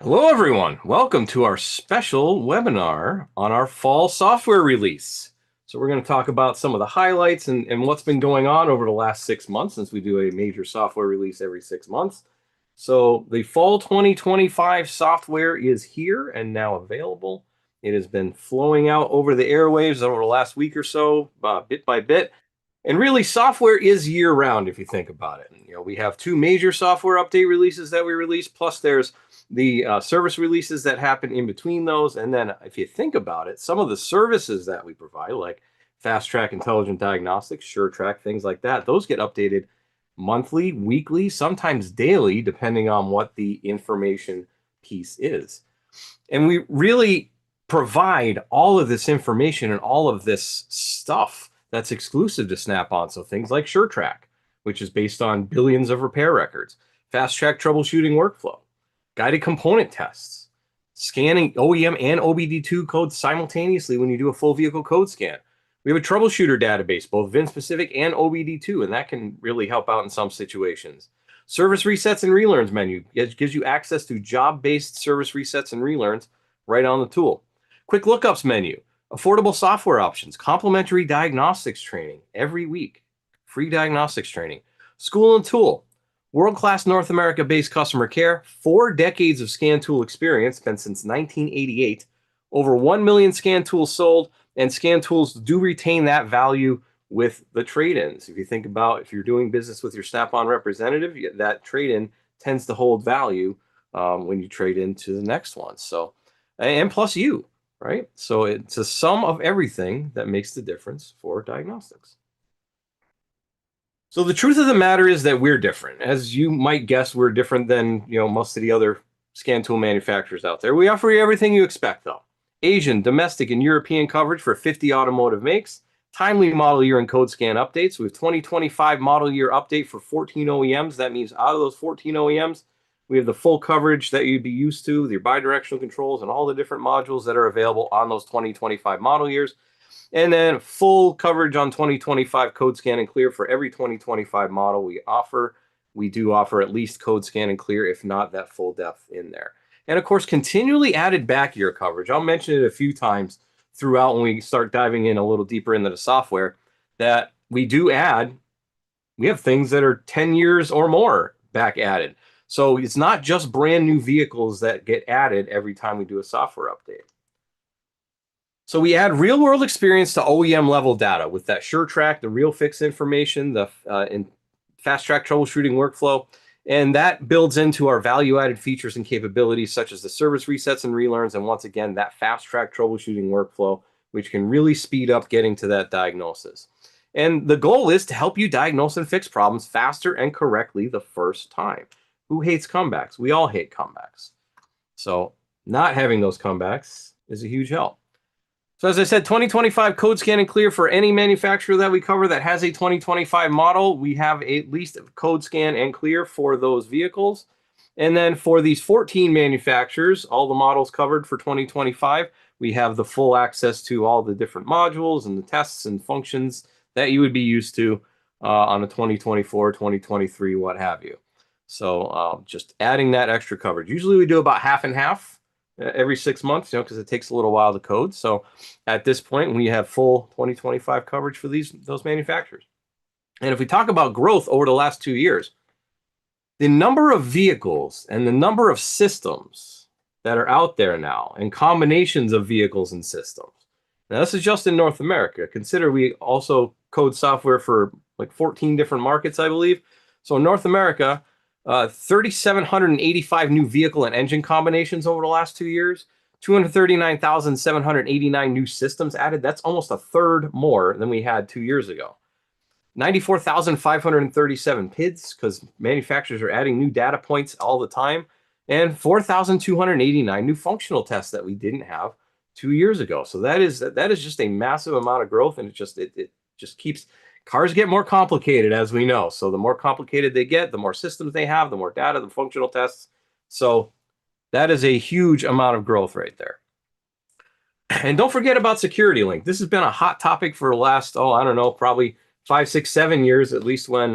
Hello, everyone. Welcome to our special webinar on our fall software release. So we're going to talk about some of the highlights and what's been going on over the last 6 months, since we do a major software release every 6 months. So the fall 2025 software is here and now available. It has been flowing out over the airwaves over the last week or so, bit by bit. And really, software is year round if you think about it. We have two major software update releases that we release, plus there's the service releases that happen in between those. And then if you think about it, some of the services that we provide, like Fast Track Intelligent Diagnostics, SureTrack, things like that, those get updated monthly, weekly, sometimes daily, depending on what the information piece is. And we really provide all of this information and all of this stuff that's exclusive to Snap-on. So things like SureTrack, which is based on billions of repair records, Fast Track troubleshooting workflow, guided component tests, scanning OEM and OBD2 codes simultaneously when you do a full vehicle code scan. We have a troubleshooter database, both VIN-specific and OBD2, and that can really help out in some situations. Service resets and relearns menu. It gives you access to job-based service resets and relearns right on the tool. Quick lookups menu. Affordable software options. Complimentary diagnostics training every week. Free diagnostics training. School and tool. World-class North America-based customer care. 4 decades of scan tool experience, been since 1988. Over 1 million scan tools sold, and scan tools do retain that value with the trade-ins. If you think about if you're doing business with your Snap-on representative, that trade-in tends to hold value when you trade into the next one. So, and plus you, right? So it's a sum of everything that makes the difference for diagnostics. So the truth of the matter is that we're different. As you might guess, we're different than most of the other scan tool manufacturers out there. We offer you everything you expect, though. Asian, domestic, and European coverage for 50 automotive makes. Timely model year and code scan updates. We have 2025 model year update for 14 OEMs. That means out of those 14 OEMs, we have the full coverage that you'd be used to, your bidirectional controls and all the different modules that are available on those 2025 model years. And then full coverage on 2025 code scan and clear for every 2025 model we offer. We do offer at least code scan and clear, if not that full depth in there. And of course, continually added back year coverage. I'll mention it a few times throughout when we start diving in a little deeper into the software that we do add. We have things that are 10 years or more back added. So it's not just brand new vehicles that get added every time we do a software update. So we add real world experience to OEM level data with that SureTrack, the real fix information, the Fast Track troubleshooting workflow. And that builds into our value-added features and capabilities, such as the service resets and relearns, and once again, that fast-track troubleshooting workflow, which can really speed up getting to that diagnosis. And the goal is to help you diagnose and fix problems faster and correctly the first time. Who hates comebacks? We all hate comebacks. So not having those comebacks is a huge help. So as I said, 2025 code scan and clear for any manufacturer that we cover that has a 2025 model. We have at least code scan and clear for those vehicles. And then for these 14 manufacturers, all the models covered for 2025, we have the full access to all the different modules and the tests and functions that you would be used to on a 2024, 2023, what have you. So just adding that extra coverage. Usually we do about half and half every 6 months, because it takes a little while to code. So at this point, we have full 2025 coverage for those manufacturers. And if we talk about growth over the last 2 years, the number of vehicles and the number of systems that are out there now and combinations of vehicles and systems. Now, this is just in North America. Consider we also code software for like 14 different markets, I believe. So in North America, 3,785 new vehicle and engine combinations over the last 2 years, 239,789 new systems added. That's almost a third more than we had 2 years ago. 94,537 PIDs, because manufacturers are adding new data points all the time, and 4,289 new functional tests that we didn't have 2 years ago. So that is just a massive amount of growth, and it just keeps. Cars get more complicated, as we know. So the more complicated they get, the more systems they have, the more data, the functional tests. So that is a huge amount of growth right there. And don't forget about Security Link. This has been a hot topic for the last, I don't know, probably 5, 6, 7 years, at least when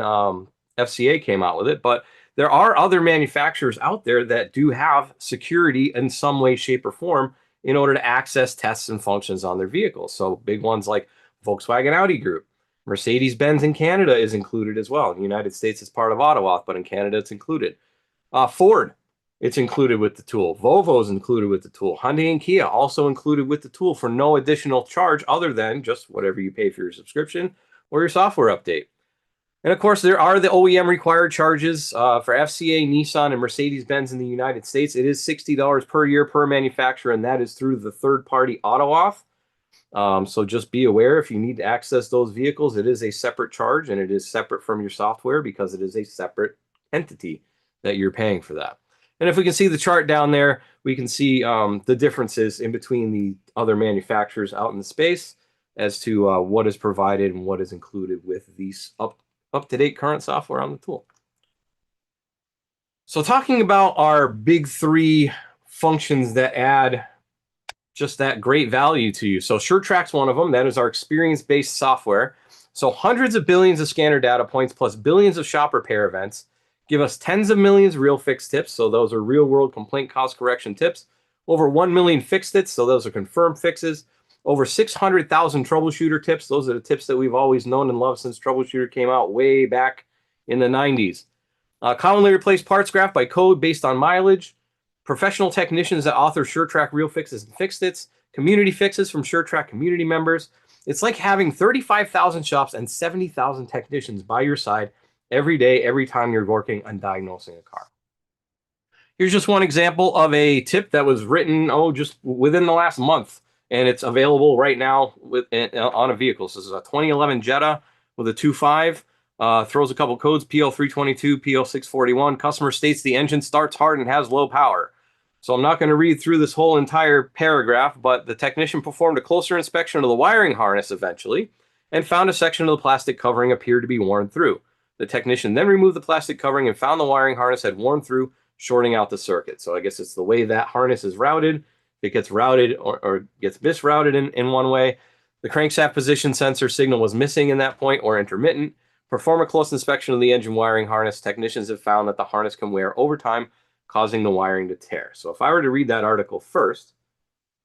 FCA came out with it. But there are other manufacturers out there that do have security in some way, shape, or form in order to access tests and functions on their vehicles. So big ones like Volkswagen Audi Group. Mercedes-Benz in Canada is included as well. In the United States, it's part of AutoAuth, but in Canada, it's included. Ford, it's included with the tool. Volvo is included with the tool. Hyundai and Kia also included with the tool for no additional charge other than just whatever you pay for your subscription or your software update. And of course, there are the OEM required charges for FCA, Nissan, and Mercedes-Benz in the United States. It is $60 per year per manufacturer, and that is through the third-party AutoAuth. So just be aware if you need to access those vehicles, it is a separate charge, and it is separate from your software because it is a separate entity that you're paying for that. And if we can see the chart down there, we can see the differences in between the other manufacturers out in the space as to what is provided and what is included with these up-to-date current software on the tool. So talking about our big three functions that add just that great value to you. So SureTrack's one of them. That is our experience-based software. So hundreds of billions of scanner data points plus billions of shop repair events give us tens of millions of real fix tips. So those are real-world complaint cause correction tips. Over 1 million fix tips. So those are confirmed fixes. Over 600,000 troubleshooter tips. Those are the tips that we've always known and loved since Troubleshooter came out way back in the 90s. Commonly replaced parts graph by code based on mileage. Professional technicians that author SureTrack real fixes and fix-its. Community fixes from SureTrack community members. It's like having 35,000 shops and 70,000 technicians by your side every day, every time you're working on diagnosing a car. Here's just one example of a tip that was written, just within the last month. And it's available right now on a vehicle. So this is a 2011 Jetta with a 2.5. Throws a couple codes, PL322, PL641. Customer states the engine starts hard and has low power. So I'm not going to read through this whole entire paragraph, but the technician performed a closer inspection of the wiring harness eventually and found a section of the plastic covering appeared to be worn through. The technician then removed the plastic covering and found the wiring harness had worn through, shorting out the circuit. So I guess it's the way that harness is routed. It gets routed or gets misrouted in one way. The crankshaft position sensor signal was missing in that point or intermittent. Perform a close inspection of the engine wiring harness. Technicians have found that the harness can wear over time, causing the wiring to tear. So if I were to read that article first,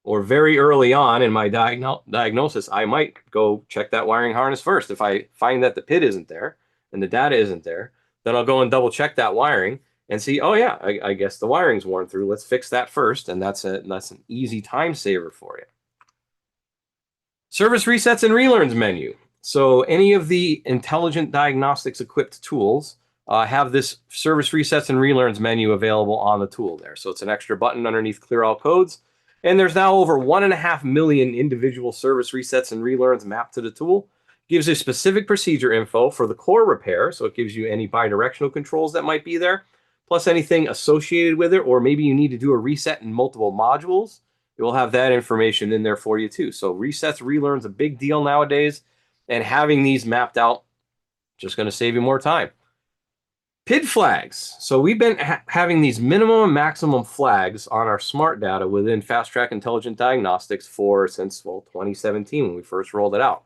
or very early on in my diagnosis, I might go check that wiring harness first. If I find that the PID isn't there and the data isn't there, then I'll go and double check that wiring and see, oh yeah, I guess the wiring's worn through. Let's fix that first. And that's an easy time saver for you. Service resets and relearns menu. So any of the intelligent diagnostics equipped tools have this service resets and relearns menu available on the tool there. So it's an extra button underneath clear all codes. And there's now over 1.5 million individual service resets and relearns mapped to the tool. Gives you specific procedure info for the core repair. So it gives you any bidirectional controls that might be there, plus anything associated with it, or maybe you need to do a reset in multiple modules. It will have that information in there for you too. So resets, relearns, a big deal nowadays. And having these mapped out, just going to save you more time. PID flags. So we've been having these minimum and maximum flags on our smart data within SureTrack Intelligent Diagnostics since 2017 when we first rolled it out.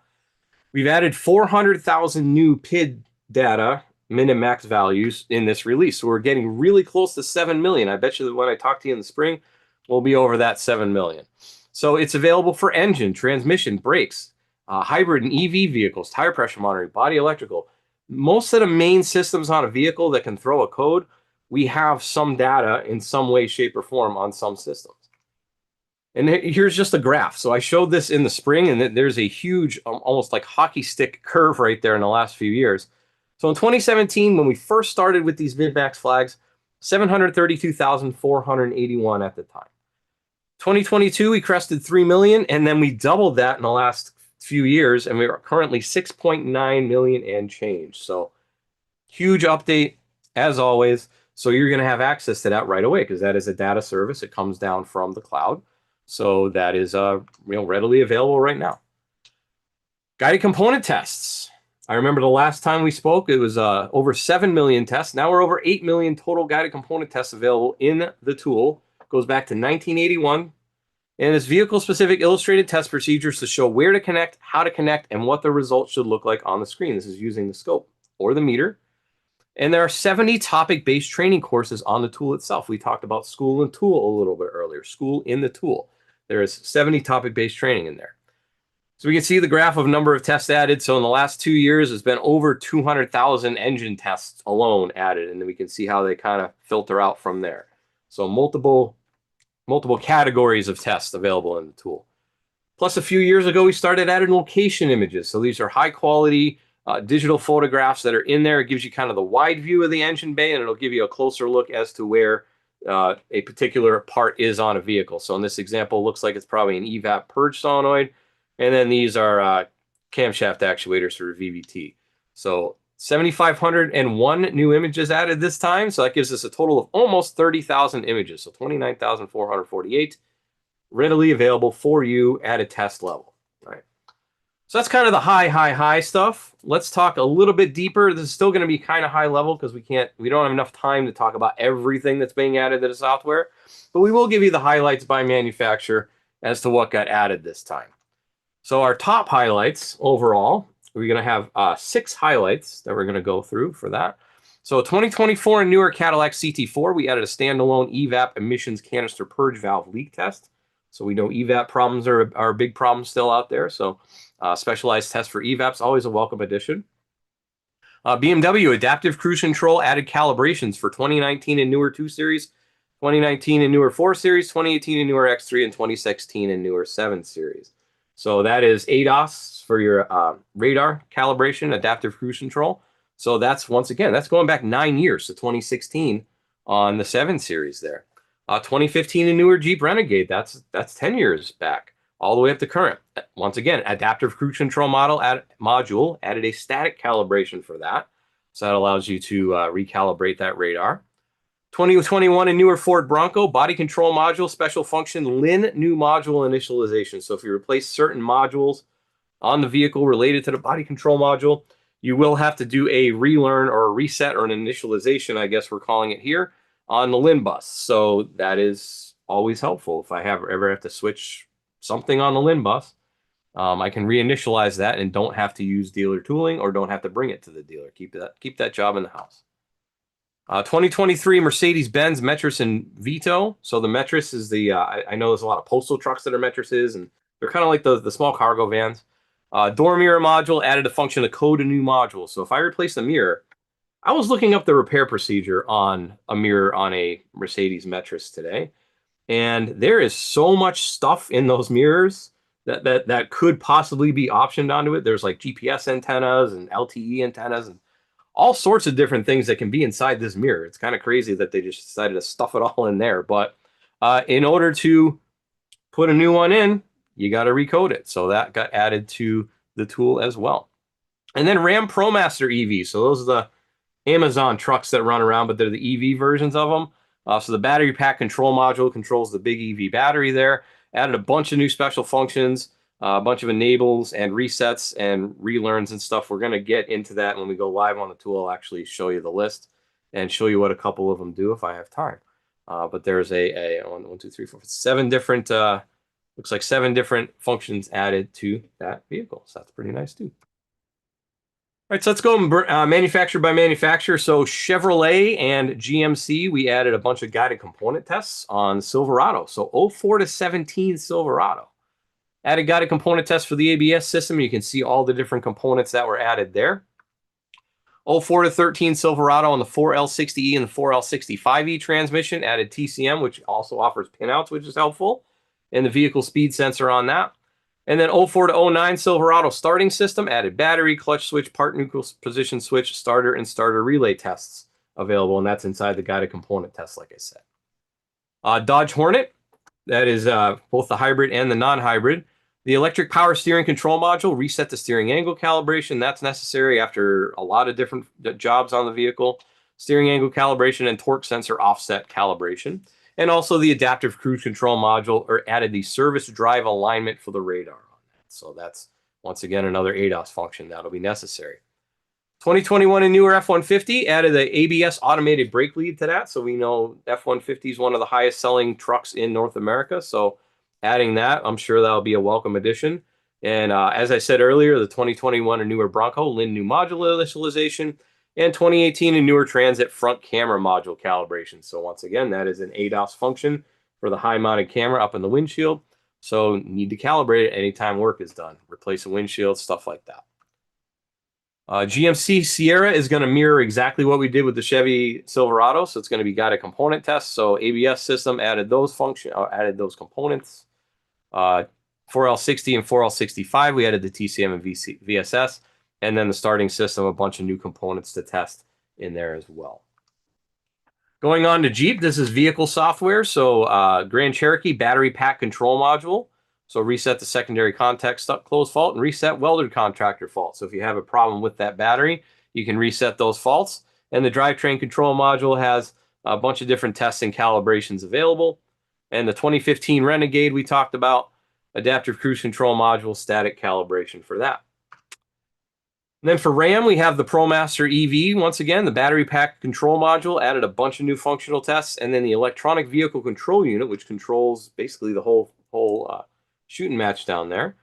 We've added 400,000 new PID data, min and max values in this release. So we're getting really close to 7 million. I bet you that when I talk to you in the spring, we'll be over that 7 million. So it's available for engine, transmission, brakes, hybrid and EV vehicles, tire pressure monitoring, body electrical. Most of the main systems on a vehicle that can throw a code, we have some data in some way, shape, or form on some systems. And here's just a graph. So I showed this in the spring, and there's a huge, almost like hockey stick curve right there in the last few years. So in 2017, when we first started with these min-max flags, 732,481 at the time. 2022, we crested 3 million, and then we doubled that in the last few years, and we are currently 6.9 million and change. So huge update as always. So you're going to have access to that right away because that is a data service. It comes down from the cloud. So that is readily available right now. Guided component tests. I remember the last time we spoke, it was over 7 million tests. Now we're over 8 million total guided component tests available in the tool. Goes back to 1981. And it's vehicle-specific illustrated test procedures to show where to connect, how to connect, and what the results should look like on the screen. This is using the scope or the meter. And there are 70 topic-based training courses on the tool itself. We talked about school and tool a little bit earlier. School in the tool. There is 70 topic-based training in there. So we can see the graph of number of tests added. So in the last 2 years, it's been over 200,000 engine tests alone added. And then we can see how they kind of filter out from there. So multiple categories of tests available in the tool. Plus, a few years ago, we started adding location images. So these are high quality digital photographs that are in there. It gives you kind of the wide view of the engine bay, and it'll give you a closer look as to where a particular part is on a vehicle. So in this example, it looks like it's probably an evap purge solenoid. And then these are camshaft actuators for VVT. So 7,501 new images added this time. So that gives us a total of almost 30,000 images. So 29,448 readily available for you at a test level. Right. So that's kind of the high stuff. Let's talk a little bit deeper. This is still going to be kind of high level because we don't have enough time to talk about everything that's being added to the software, but we will give you the highlights by manufacturer as to what got added this time. So our top highlights overall, we're going to have 6 highlights that we're going to go through for that. So 2024 and newer Cadillac CT4, we added a standalone evap emissions canister purge valve leak test. So we know evap problems are a big problem still out there. So specialized test for evaps, always a welcome addition. BMW Adaptive Cruise Control added calibrations for 2019 and newer 2 Series, 2019 and newer 4 Series, 2018 and newer X3, and 2016 and newer 7 Series. So that is ADAS for your radar calibration, Adaptive Cruise Control. So that's, once again, that's going back 9 years to 2016 on the 7 Series there. 2015 and newer Jeep Renegade, that's 10 years back, all the way up to current. Once again, Adaptive Cruise Control module added a static calibration for that. So that allows you to recalibrate that radar. 2021 and newer Ford Bronco, body control module, special function, LIN new module initialization. So if you replace certain modules on the vehicle related to the body control module, you will have to do a relearn or a reset or an initialization, I guess we're calling it here, on the LIN bus. So that is always helpful. If I ever have to switch something on the LIN bus, I can reinitialize that and don't have to use dealer tooling or don't have to bring it to the dealer. Keep that job in the house. 2023 Mercedes-Benz Metris and Vito. So the Metris is the, I know there's a lot of postal trucks that are Metrises, and they're kind of like the small cargo vans. Door mirror module added a function to code a new module. So if I replace the mirror, I was looking up the repair procedure on a mirror on a Mercedes Metris today, and there is so much stuff in those mirrors that could possibly be optioned onto it. There's like GPS antennas and LTE antennas and all sorts of different things that can be inside this mirror. It's kind of crazy that they just decided to stuff it all in there. But in order to put a new one in, you got to recode it. So that got added to the tool as well. And then Ram ProMaster EV. So those are the Amazon trucks that run around, but they're the EV versions of them. So the battery pack control module controls the big EV battery there. Added a bunch of new special functions, a bunch of enables and resets and relearns and stuff. We're going to get into that when we go live on the tool. I'll actually show you the list and show you what a couple of them do if I have time. But there's a 1, 2, 3, 4, 7 different, looks like 7 different functions added to that vehicle. So that's pretty nice too. All right, so let's go manufacturer by manufacturer. So Chevrolet and GMC, we added a bunch of guided component tests on Silverado. So 04 to 17 Silverado. Added guided component test for the ABS system. You can see all the different components that were added there. 04 to 13 Silverado on the 4L60E and the 4L65E transmission. Added TCM, which also offers pinouts, which is helpful. And the vehicle speed sensor on that. And then 04 to 09 Silverado starting system. Added battery, clutch switch, part neutral position switch, starter, and starter relay tests available. And that's inside the guided component test, like I said. Dodge Hornet. That is both the hybrid and the non-hybrid. The electric power steering control module, reset the steering angle calibration. That's necessary after a lot of different jobs on the vehicle. Steering angle calibration and torque sensor offset calibration. And also the adaptive cruise control module added the service drive alignment for the radar on that. So that's, once again, another ADAS function that'll be necessary. 2021 and newer F-150 added the ABS automated brake lead to that. So we know F-150 is one of the highest selling trucks in North America. So adding that, I'm sure that'll be a welcome addition. And as I said earlier, the 2021 and newer Bronco, LIN new module initialization. and 2018 and newer Transit front camera module calibration. So once again, that is an ADAS function for the high-mounted camera up in the windshield. So need to calibrate it anytime work is done. Replace a windshield, stuff like that. GMC Sierra is going to mirror exactly what we did with the Chevy Silverado. So it's going to be guided component tests. So ABS system added those components. 4L60 and 4L65, we added the TCM and VSS, and then the starting system, a bunch of new components to test in there as well. Going on to Jeep, this is vehicle software. So Grand Cherokee battery pack control module. So reset the secondary contact stuck close fault and reset welded contactor fault. So if you have a problem with that battery, you can reset those faults. And the drivetrain control module has a bunch of different tests and calibrations available. And the 2015 Renegade we talked about, adaptive cruise control module, static calibration for that. And then for Ram, we have the ProMaster EV. Once again, the battery pack control module added a bunch of new functional tests, and then the electronic vehicle control unit, which controls basically the whole shooting match down there.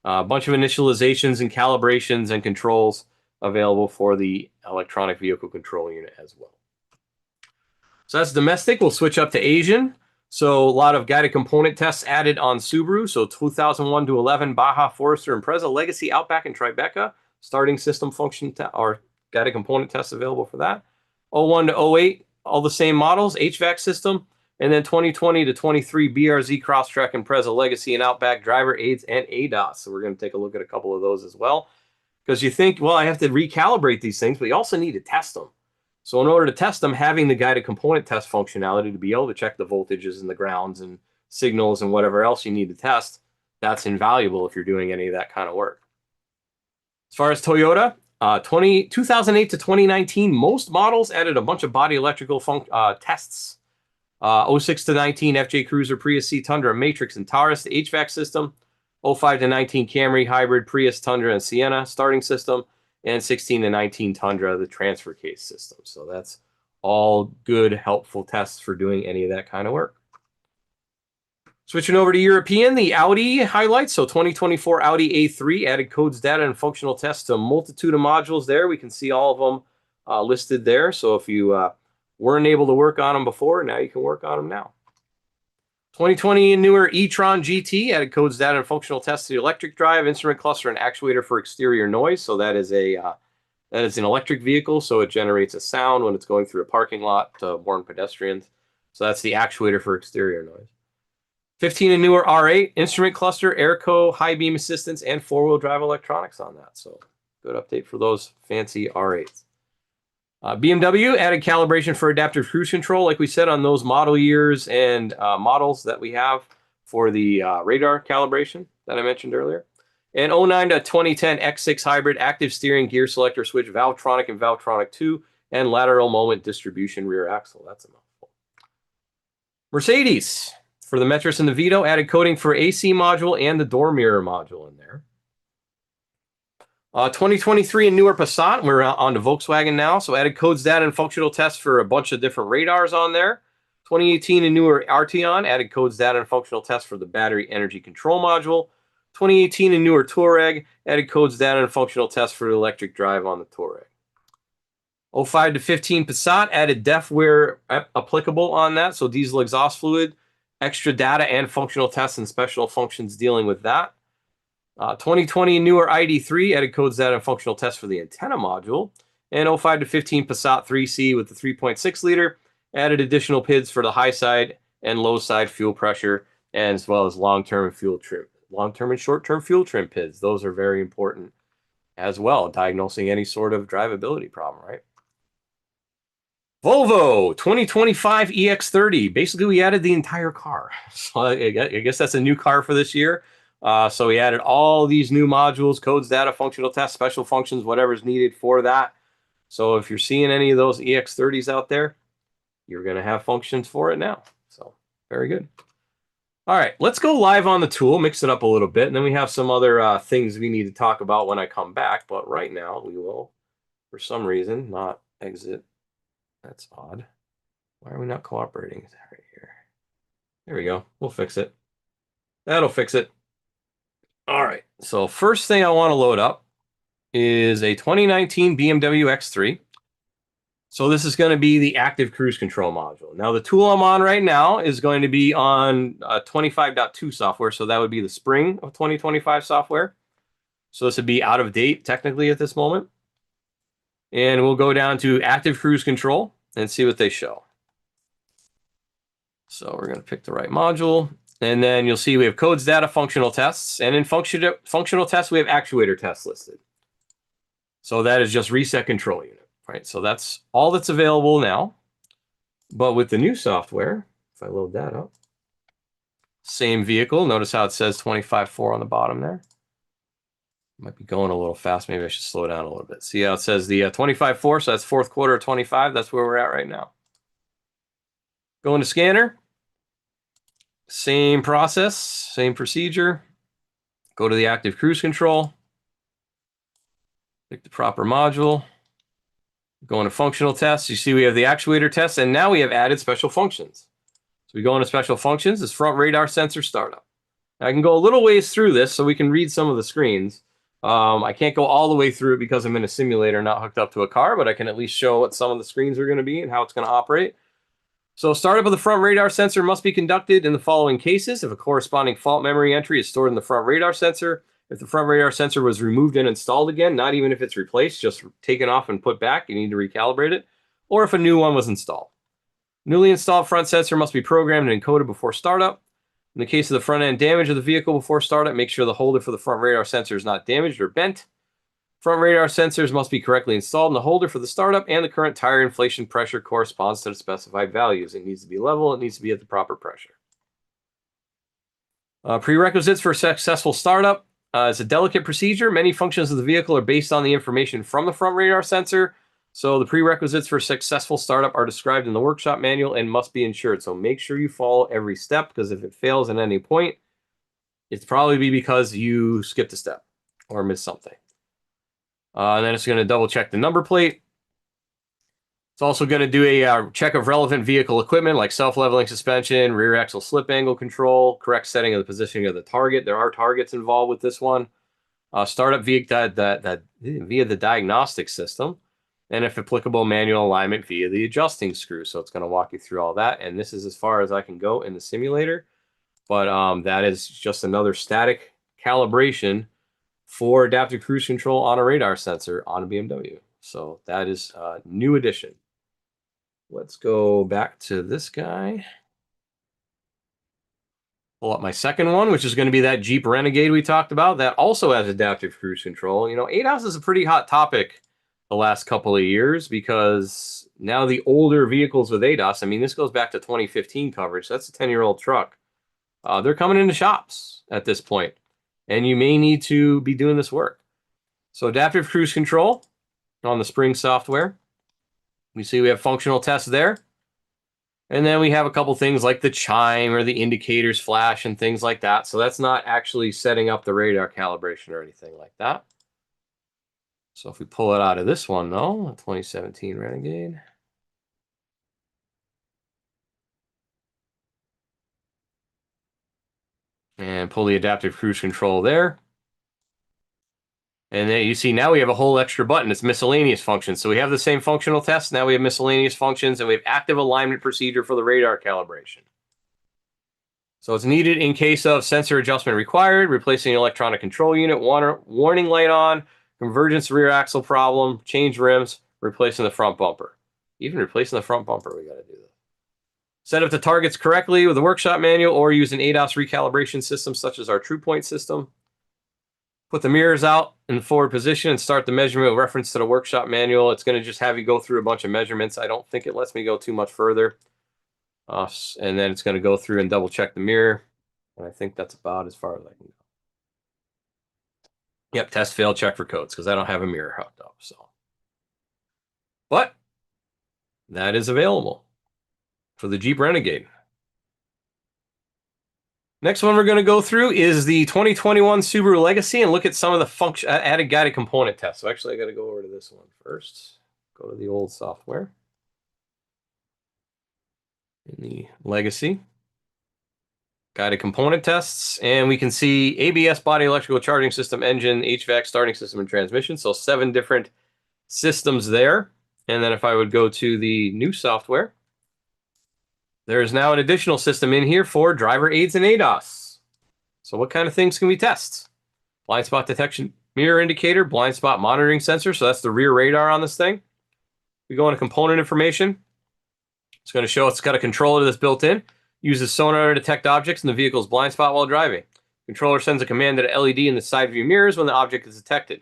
A bunch of initializations and calibrations and controls available for the electronic vehicle control unit as well. So that's domestic. We'll switch up to Asian. So a lot of guided component tests added on Subaru. So 2001 to 11, Baja, Forester, Impreza, Legacy, Outback, and Tribeca. Starting system function or guided component tests available for that. 01 to 08, all the same models, HVAC system. And then 2020 to 23, BRZ, Crosstrek, Impreza, Legacy, and Outback, driver aids, and ADAS. So we're going to take a look at a couple of those as well. Because you think, well, I have to recalibrate these things, but you also need to test them. So in order to test them, having the guided component test functionality to be able to check the voltages and the grounds and signals and whatever else you need to test, that's invaluable if you're doing any of that kind of work. As far as Toyota, 2008 to 2019, most models added a bunch of body electrical tests. 06 to 19, FJ Cruiser, Prius C, Tundra, Matrix, and Taurus, the HVAC system. 05 to 19, Camry, Hybrid, Prius, Tundra, and Sienna, starting system. And 16 to 19, Tundra, the transfer case system. So that's all good, helpful tests for doing any of that kind of work. Switching over to European, the Audi highlights. So 2024 Audi A3 added codes, data, and functional tests to a multitude of modules there. We can see all of them listed there. So if you weren't able to work on them before, now you can work on them now. 2020 and newer e-tron GT added codes, data, and functional tests to the electric drive, instrument cluster, and actuator for exterior noise. So that is an electric vehicle, so it generates a sound when it's going through a parking lot to warn pedestrians. So that's the actuator for exterior noise. 15 and newer R8, instrument cluster, airco, high beam assistance, and four-wheel drive electronics on that. So good update for those fancy R8s. BMW added calibration for adaptive cruise control, like we said, on those model years and models that we have for the radar calibration that I mentioned earlier. And 09 to 2010 X6 hybrid, active steering, gear selector switch, Valvetronic and Valvetronic 2, and lateral moment distribution rear axle. That's a mouthful. Mercedes, for the Metris and the Vito, added coding for AC module and the door mirror module in there. 2023 and newer Passat, we're on to Volkswagen now, so added codes, data, and functional tests for a bunch of different radars on there. 2018 and newer Arteon added codes, data, and functional tests for the battery energy control module. 2018 and newer Touareg added codes, data, and functional tests for the electric drive on the Touareg. 05 to 15 Passat added DEF where applicable on that, so diesel exhaust fluid, extra data and functional tests and special functions dealing with that. 2020 newer ID3 added codes, data, and functional tests for the antenna module. And 05 to 15 Passat 3C with the 3.6 liter added additional PIDs for the high side and low side fuel pressure, and as well as long-term and short-term fuel trim PIDs. Those are very important as well, diagnosing any sort of drivability problem, right? Volvo 2025 EX30. Basically, we added the entire car. So I guess that's a new car for this year. So we added all these new modules, codes, data, functional tests, special functions, whatever's needed for that. So if you're seeing any of those EX30s out there, you're going to have functions for it now. So very good. All right, let's go live on the tool, mix it up a little bit, and then we have some other things we need to talk about when I come back. But right now, we will, for some reason, not exit. That's odd. Why are we not cooperating? Right here. There we go. We'll fix it. That'll fix it. All right, so first thing I want to load up is a 2019 BMW X3. So this is going to be the active cruise control module. Now the tool I'm on right now is going to be on 25.2 software. So that would be the spring of 2025 software. So this would be out of date technically at this moment. And we'll go down to active cruise control and see what they show. So we're going to pick the right module. And then you'll see we have codes, data, functional tests. And in functional tests, we have actuator tests listed. So that is just reset control unit. Right, so that's all that's available now. But with the new software, if I load that up, same vehicle. Notice how it says 25.4 on the bottom there. Might be going a little fast. Maybe I should slow down a little bit. See how it says the 25.4, so that's fourth quarter of 25. That's where we're at right now. Go into scanner. Same process, same procedure. Go to the active cruise control. Pick the proper module. Go into functional tests. You see we have the actuator tests, and now we have added special functions. So we go into special functions. This front radar sensor startup. Now I can go a little ways through this so we can read some of the screens. I can't go all the way through it because I'm in a simulator not hooked up to a car, but I can at least show what some of the screens are going to be and how it's going to operate. So startup of the front radar sensor must be conducted in the following cases. If a corresponding fault memory entry is stored in the front radar sensor, if the front radar sensor was removed and installed again, not even if it's replaced, just taken off and put back, you need to recalibrate it, or if a new one was installed. Newly installed front sensor must be programmed and encoded before startup. In the case of the front end damage of the vehicle before startup, make sure the holder for the front radar sensor is not damaged or bent. Front radar sensors must be correctly installed in the holder for the startup, and the current tire inflation pressure corresponds to the specified values. It needs to be level. It needs to be at the proper pressure. Prerequisites for a successful startup. It's a delicate procedure. Many functions of the vehicle are based on the information from the front radar sensor. So the prerequisites for successful startup are described in the workshop manual and must be ensured. So make sure you follow every step, because if it fails at any point, it's probably because you skipped a step or missed something. And then it's going to double check the number plate. It's also going to do a check of relevant vehicle equipment like self-leveling suspension, rear axle slip angle control, correct setting of the positioning of the target. There are targets involved with this one. Startup via the diagnostic system, and if applicable, manual alignment via the adjusting screw. So it's going to walk you through all that. And this is as far as I can go in the simulator. But that is just another static calibration for adaptive cruise control on a radar sensor on a BMW. So that is a new addition. Let's go back to this guy. Pull up my second one, which is going to be that Jeep Renegade we talked about. That also has adaptive cruise control. You know, ADAS is a pretty hot topic the last couple of years, because now the older vehicles with ADAS, I mean, this goes back to 2015 coverage. That's a 10-year-old truck. They're coming into shops at this point, and you may need to be doing this work. So adaptive cruise control on the Spring software. We see we have functional tests there. And then we have a couple things like the chime or the indicators flash and things like that. So that's not actually setting up the radar calibration or anything like that. So if we pull it out of this one, though, a 2017 Renegade. And pull the adaptive cruise control there. And then you see now we have a whole extra button. It's miscellaneous functions. So we have the same functional tests. Now we have miscellaneous functions, and we have active alignment procedure for the radar calibration. So it's needed in case of sensor adjustment required, replacing electronic control unit, warning light on, convergence rear axle problem, change rims, replacing the front bumper. Even replacing the front bumper, we got to do that. Set up the targets correctly with a workshop manual, or use an ADAS recalibration system such as our TruePoint system. Put the mirrors out in the forward position and start the measurement with reference to the workshop manual. It's going to just have you go through a bunch of measurements. I don't think it lets me go too much further. And then it's going to go through and double check the mirror. And I think that's about as far as I can go. Yep, test failed, check for codes, because I don't have a mirror hooked up. So, but that is available for the Jeep Renegade. Next one we're going to go through is the 2021 Subaru Legacy and look at some of the added guided component tests. So actually I got to go over to this one first. Go to the old software. In the Legacy. Guided component tests. And we can see ABS, body electrical charging system, engine, HVAC, starting system, and transmission. So 7 different systems there. And then if I would go to the new software, there is now an additional system in here for driver aids and ADAS. So what kind of things can we test? Blind spot detection mirror indicator, blind spot monitoring sensor. So that's the rear radar on this thing. We go into component information. It's going to show it's got a controller that's built in. Uses sonar to detect objects in the vehicle's blind spot while driving. Controller sends a command to the LED in the side view mirrors when the object is detected.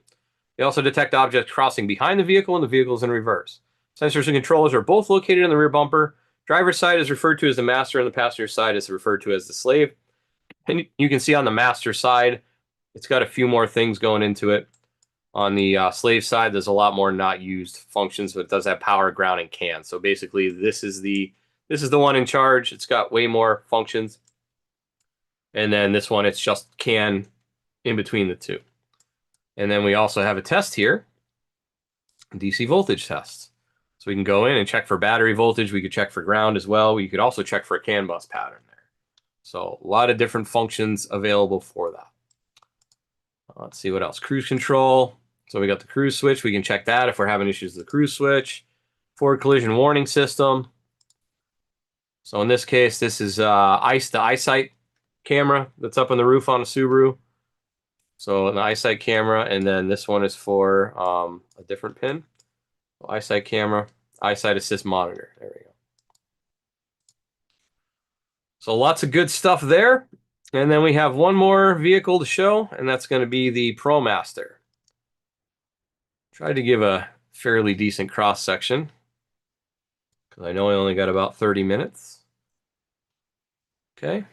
They also detect objects crossing behind the vehicle when the vehicle is in reverse. Sensors and controllers are both located in the rear bumper. Driver's side is referred to as the master, and the passenger side is referred to as the slave. And you can see on the master side, it's got a few more things going into it. On the slave side, there's a lot more not used functions, but it does have power, ground, and can. So basically, this is the one in charge. It's got way more functions. And then this one, it's just can in between the two. And then we also have a test here, DC voltage test. So we can go in and check for battery voltage. We could check for ground as well. We could also check for a CAN bus pattern there. So a lot of different functions available for that. Let's see what else. Cruise control. So we got the cruise switch. We can check that if we're having issues with the cruise switch. Forward collision warning system. So in this case, this is the eyesight camera that's up on the roof on a Subaru. So an eyesight camera, and then this one is for a different pin. Eyesight camera, eyesight assist monitor. There we go. So lots of good stuff there. And then we have one more vehicle to show, and that's going to be the ProMaster. Tried to give a fairly decent cross section because I know I only got about 30 minutes. Okay.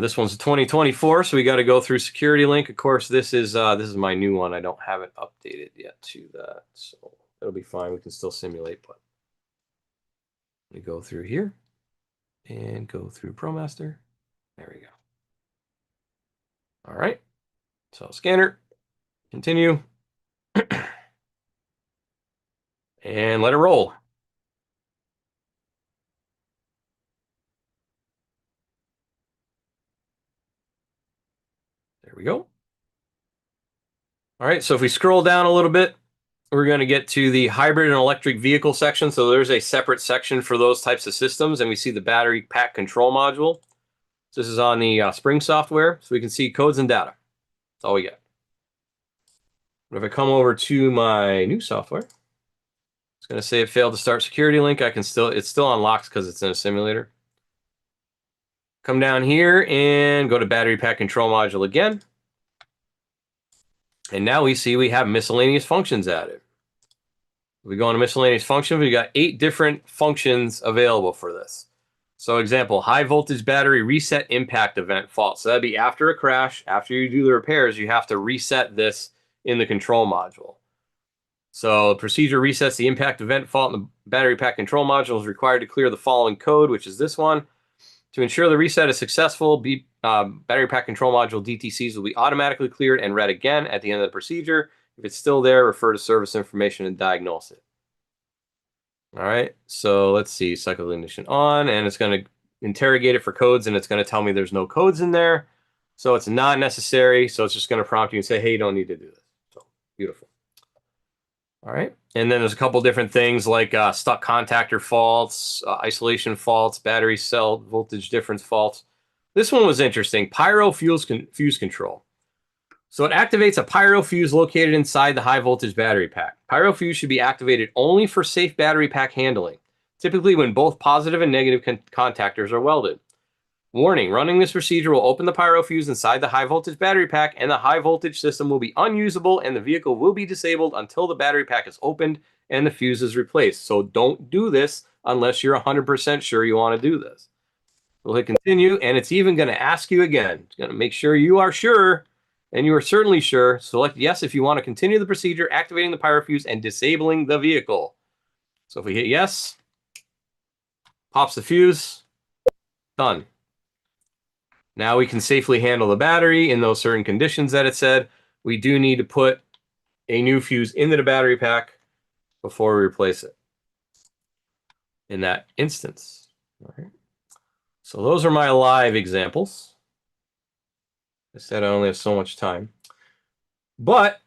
This one's a 2024, so we got to go through Security Link. Of course, this is my new one. I don't have it updated yet to that, so it'll be fine. We can still simulate, but we go through here and go through ProMaster. There we go. All right. So scanner, continue, and let it roll. There we go. All right, so if we scroll down a little bit, we're going to get to the hybrid and electric vehicle section. So there's a separate section for those types of systems, and we see the battery pack control module. So this is on the Spring software, so we can see codes and data. That's all we get. But if I come over to my new software, it's going to say it failed to start Security Link. It's still unlocked because it's in a simulator. Come down here and go to battery pack control module again. And now we see we have miscellaneous functions added. If we go into miscellaneous function, we got 8 different functions available for this. So example, high voltage battery reset impact event fault. So that'd be after a crash, after you do the repairs, you have to reset this in the control module. So procedure resets the impact event fault in the battery pack control module is required to clear the following code, which is this one. To ensure the reset is successful, battery pack control module DTCs will be automatically cleared and read again at the end of the procedure. If it's still there, refer to service information and diagnose it. All right, so let's see, cycle ignition on, and it's going to interrogate it for codes, and it's going to tell me there's no codes in there. So it's not necessary. So it's just going to prompt you and say, hey, you don't need to do this. So beautiful. All right. And then there's a couple different things like stuck contactor faults, isolation faults, battery cell voltage difference faults. This one was interesting. Pyro fuse control. So it activates a pyro fuse located inside the high voltage battery pack. Pyro fuse should be activated only for safe battery pack handling, typically when both positive and negative contactors are welded. Warning, running this procedure will open the pyro fuse inside the high voltage battery pack, and the high voltage system will be unusable and the vehicle will be disabled until the battery pack is opened and the fuse is replaced. So don't do this unless you're 100% sure you want to do this. We'll hit continue, and it's even going to ask you again. It's going to make sure you are sure, and you are certainly sure. Select yes if you want to continue the procedure, activating the pyro fuse and disabling the vehicle. So if we hit yes, pops the fuse, done. Now we can safely handle the battery in those certain conditions that it said. We do need to put a new fuse into the battery pack before we replace it in that instance. All right. So those are my live examples. I said I only have so much time. But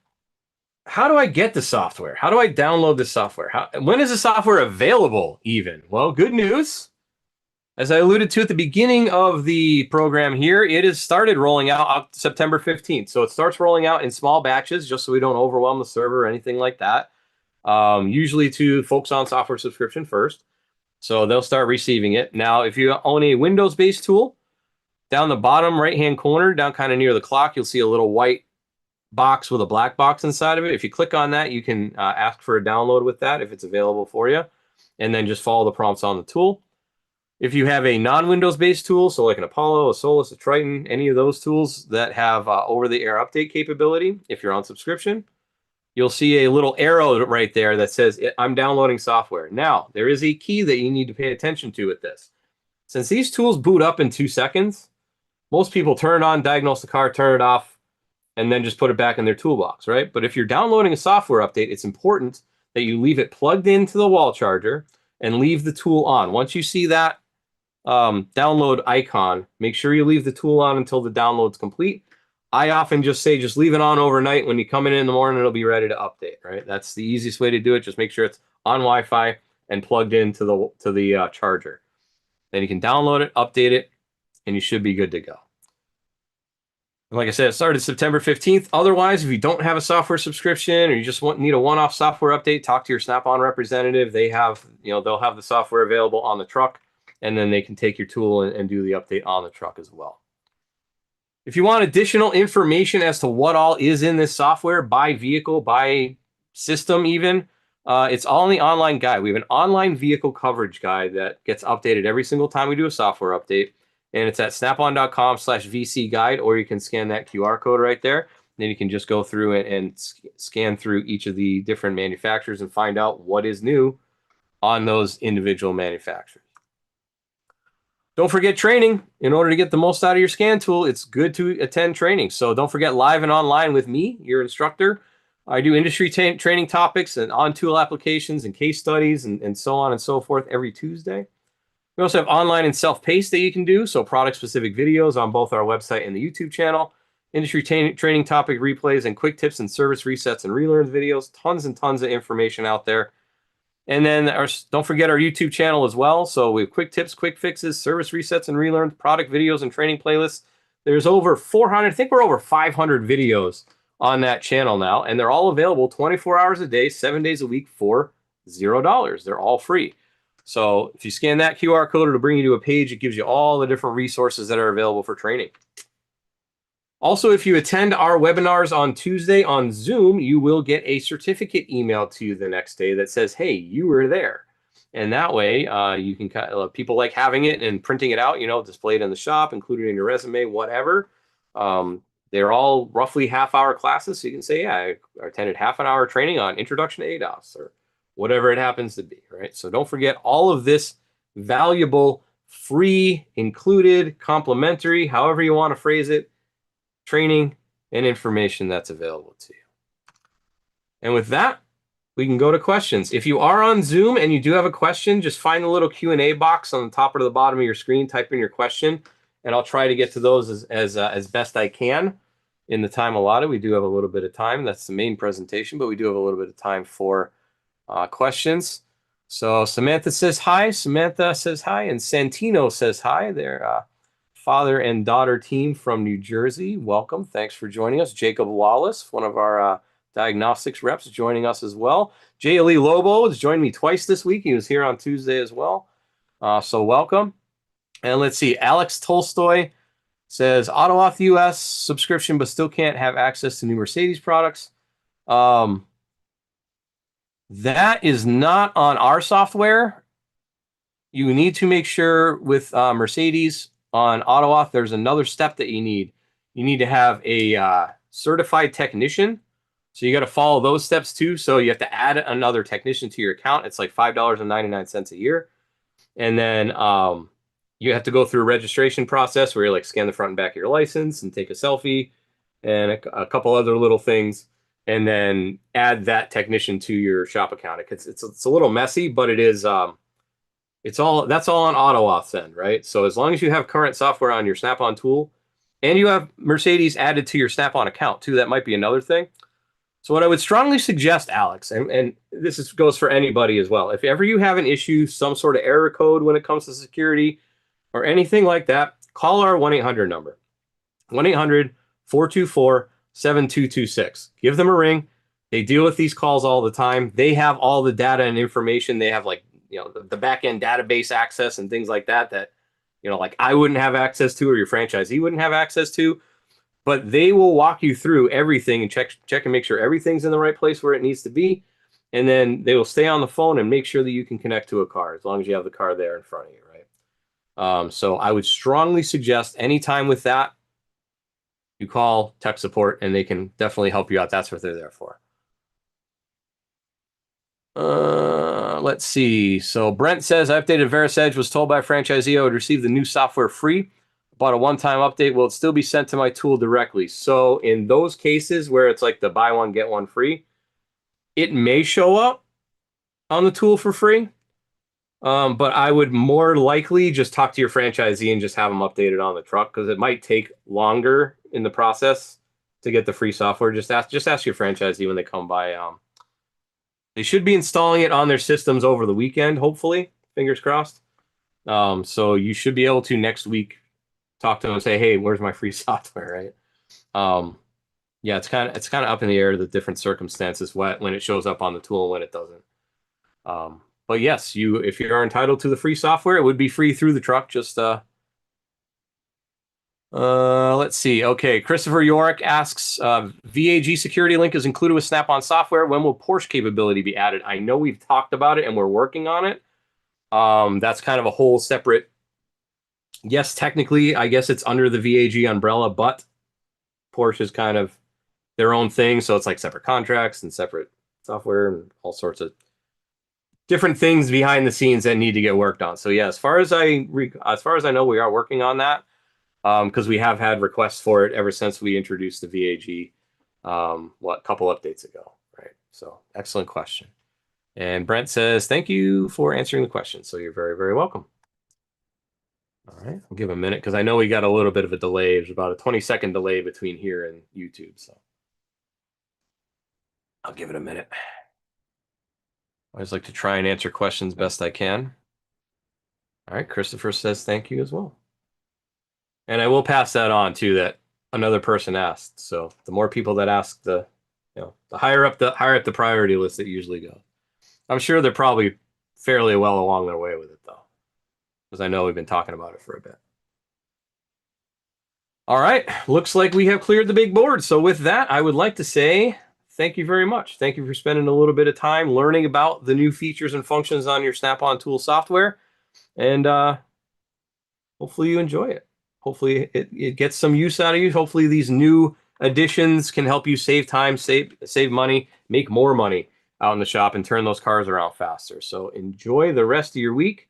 how do I get the software? How do I download the software? When is the software available even? Well, good news. As I alluded to at the beginning of the program here, it has started rolling out September 15th. So it starts rolling out in small batches just so we don't overwhelm the server or anything like that. Usually to folks on software subscription first. So they'll start receiving it. Now, if you own a Windows-based tool, down the bottom right-hand corner, down kind of near the clock, you'll see a little white box with a black box inside of it. If you click on that, you can ask for a download with that if it's available for you, and then just follow the prompts on the tool. If you have a non-Windows based tool, so like an Apollo, a Solus, a Triton, any of those tools that have over-the-air update capability, if you're on subscription, you'll see a little arrow right there that says, I'm downloading software. Now, there is a key that you need to pay attention to with this. Since these tools boot up in 2 seconds, most people turn it on, diagnose the car, turn it off, and then just put it back in their toolbox, right? But if you're downloading a software update, it's important that you leave it plugged into the wall charger and leave the tool on. Once you see that download icon, make sure you leave the tool on until the download's complete. I often just say, just leave it on overnight. When you come in the morning, it'll be ready to update, right? That's the easiest way to do it. Just make sure it's on Wi-Fi and plugged into the charger. Then you can download it, update it, and you should be good to go. And like I said, it started September 15th. Otherwise, if you don't have a software subscription or you just need a one-off software update, talk to your Snap-on representative. They'll have the software available on the truck, and then they can take your tool and do the update on the truck as well. If you want additional information as to what all is in this software by vehicle, by system even, it's all in the online guide. We have an online vehicle coverage guide that gets updated every single time we do a software update. And it's at snapon.com/VC guide, or you can scan that QR code right there. Then you can just go through and scan through each of the different manufacturers and find out what is new on those individual manufacturers. Don't forget training. In order to get the most out of your scan tool, it's good to attend training. So don't forget live and online with me, your instructor. I do industry training topics and on-tool applications and case studies and so on and so forth every Tuesday. We also have online and self-paced that you can do, so product-specific videos on both our website and the YouTube channel, industry training topic replays, and quick tips and service resets and relearns videos. Tons and tons of information out there. And then don't forget our YouTube channel as well. So we have quick tips, quick fixes, service resets and relearns, product videos, and training playlists. There's over 400, I think we're over 500 videos on that channel now, and they're all available 24 hours a day, 7 days a week for $0. They're all free. So if you scan that QR code, it'll bring you to a page. It gives you all the different resources that are available for training. Also, if you attend our webinars on Tuesday on Zoom, you will get a certificate emailed to you the next day that says, hey, you were there. And that way, you can people like having it and printing it out, displayed in the shop, included in your resume, whatever. They're all roughly half-hour classes. So you can say, yeah, I attended half an hour training on Introduction to ADAS or whatever it happens to be, right? So don't forget all of this valuable, free, included, complimentary, however you want to phrase it, training and information that's available to you. And with that, we can go to questions. If you are on Zoom and you do have a question, just find the little Q&A box on the top or the bottom of your screen, type in your question, and I'll try to get to those as best I can in the time allotted. We do have a little bit of time. That's the main presentation, but we do have a little bit of time for questions. So Samantha says hi. Samantha says hi, and Santino says hi. They're father and daughter team from New Jersey. Welcome. Thanks for joining us. Jacob Wallace, one of our diagnostics reps, joining us as well. Jay Ali Lobo has joined me twice this week. He was here on Tuesday as well. So welcome. And let's see. Alex Tolstoy says AutoAuth US subscription, but still can't have access to new Mercedes products. That is not on our software. You need to make sure with Mercedes on AutoAuth, there's another step that you need. You need to have a certified technician. So you got to follow those steps too. So you have to add another technician to your account. It's like $5.99 a year. And then you have to go through a registration process where you like scan the front and back of your license and take a selfie and a couple other little things. And then add that technician to your shop account. It's a little messy, but it is that's all on AutoAuth's end, right? So as long as you have current software on your Snap-on tool, and you have Mercedes added to your Snap-on account too, that might be another thing. So what I would strongly suggest, Alex, and goes for anybody as well, if ever you have an issue, some sort of error code when it comes to security or anything like that, call our 1-800 number, 1-800-424-7226. Give them a ring. They deal with these calls all the time. They have all the data and information. They have the back end database access and things like that like I wouldn't have access to or your franchisee wouldn't have access to. But they will walk you through everything and check and make sure everything's in the right place where it needs to be. And then they will stay on the phone and make sure that you can connect to a car as long as you have the car there in front of you, right? So I would strongly suggest anytime with that, you call tech support and they can definitely help you out. That's what they're there for. Let's see. So Brent says, I updated VeriSedge, was told by a franchisee I would receive the new software free. Bought a one-time update. Will it still be sent to my tool directly? So in those cases where it's like the buy one, get one free, it may show up on the tool for free. But I would more likely just talk to your franchisee and just have them updated on the truck because it might take longer in the process to get the free software. Just ask your franchisee when they come by. They should be installing it on their systems over the weekend, hopefully. Fingers crossed. So you should be able to next week talk to them and say, hey, where's my free software, right? Yeah, it's kind of up in the air, the different circumstances when it shows up on the tool and when it doesn't. But yes, if you're entitled to the free software, it would be free through the truck. Just let's see. Okay, Christopher York asks, VAG security link is included with Snap-on software. When will Porsche capability be added? I know we've talked about it and we're working on it. That's kind of a whole separate. Yes, technically, I guess it's under the VAG umbrella, but Porsche is kind of their own thing. So it's like separate contracts and separate software and all sorts of different things behind the scenes that need to get worked on. So yeah, as far as I know, we are working on that because we have had requests for it ever since we introduced the VAG, a couple updates ago, right? So excellent question. And Brent says, thank you for answering the question. So you're very, very welcome. All right, I'll give a minute because I know we got a little bit of a delay. There's about a 20-second delay between here and YouTube, so I'll give it a minute. I always like to try and answer questions best I can. All right, Christopher says thank you as well. And I will pass that on too, that another person asked. So the more people that ask, the higher up the priority list it usually goes. I'm sure they're probably fairly well along their way with it though, because I know we've been talking about it for a bit. All right, looks like we have cleared the big board. So with that, I would like to say thank you very much. Thank you for spending a little bit of time learning about the new features and functions on your Snap-on tool software. And hopefully you enjoy it. Hopefully it gets some use out of you. Hopefully these new additions can help you save time, save money, make more money out in the shop and turn those cars around faster. So enjoy the rest of your week.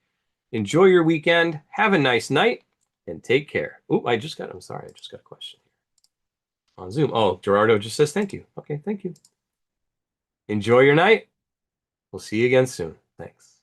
Enjoy your weekend. Have a nice night and take care. Oh, I just got a question here on Zoom. Oh, Gerardo just says thank you. Okay, thank you. Enjoy your night. We'll see you again soon. Thanks.